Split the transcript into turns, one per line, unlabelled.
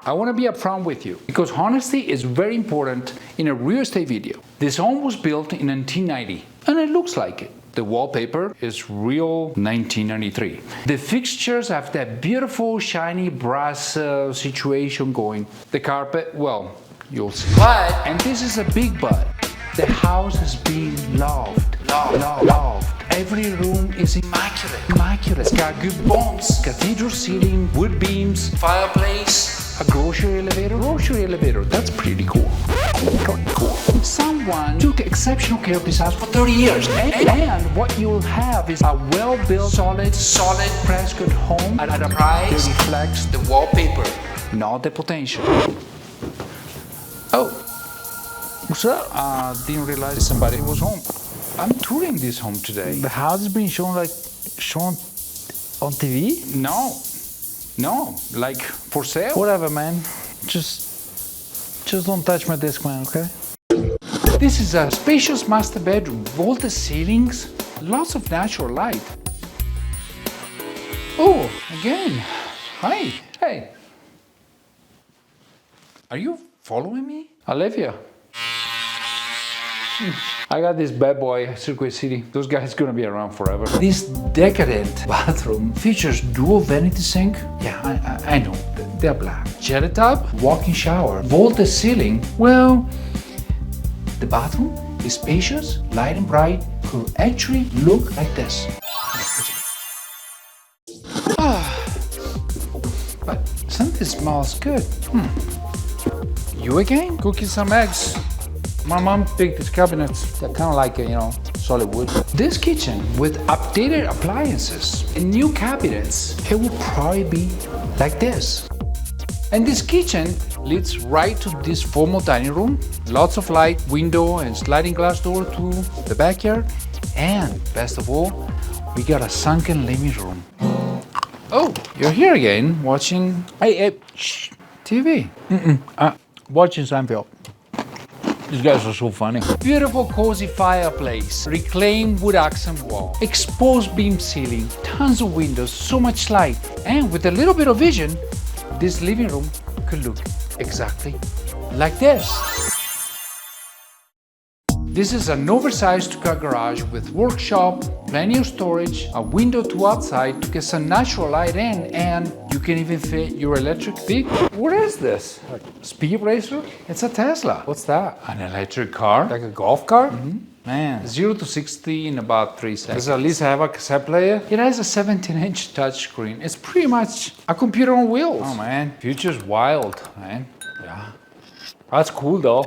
I want to be upfront with you because honesty is very important in a real estate video. This home was built in 1990 and it looks like it. The wallpaper is real 1993. The fixtures have that beautiful shiny brass situation going. The carpet, well, you'll see. But, and this is a big but, the house is being loved. Every room is immaculate. It's got good bones, cathedral ceiling, wood beams, fireplace, a grocery elevator. That's pretty cool. Someone took exceptional care of this house for 30 years. And what you'll have is a well-built, solid Prescott home at a price that reflects the wallpaper, not the potential. Oh, what's up? Didn't realize somebody was home. I'm touring this home today.
The house is being shown on TV?
No, like for sale.
Whatever, man. Just don't touch my disc, man, okay?
This is a spacious master bedroom, vaulted ceilings, lots of natural light. Oh, again. Hi. Hey. Are you following me?
Olivia. I got this bad boy, Circuit City. Those guys gonna be around forever.
This decadent bathroom features dual vanity sink. Yeah, I know, they're black. Jelly tub, walk-in shower, vaulted ceiling. Well, the bathroom is spacious, light and bright, could actually look like this. But something smells good. You again?
Cooking some eggs. My mom picked these cabinets. They're kind of like, solid wood.
This kitchen with updated appliances and new cabinets, it will probably be like this. And this kitchen leads right to this formal dining room. Lots of light, window and sliding glass door to the backyard. And best of all, we got a sunken living room. Oh, you're here again watching
Shh.
TV.
Watching Seinfeld. These guys are so funny.
Beautiful cozy fireplace, reclaimed wood accent wall, exposed beam ceiling, tons of windows, so much light. And with a little bit of vision, this living room could look exactly like this. This is an oversized two-car garage with workshop, plenty of storage, a window to outside to get some natural light in, and you can even fit your electric vehicle. What is this?
Like speed racer?
It's a Tesla.
What's that?
An electric car.
Like a golf cart?
Man, 0 to 60 in about 3 seconds.
Does it at least have a cassette player?
It has a 17-inch touchscreen. It's pretty much a computer on wheels.
Oh man, future's wild, man. Yeah. That's cool though.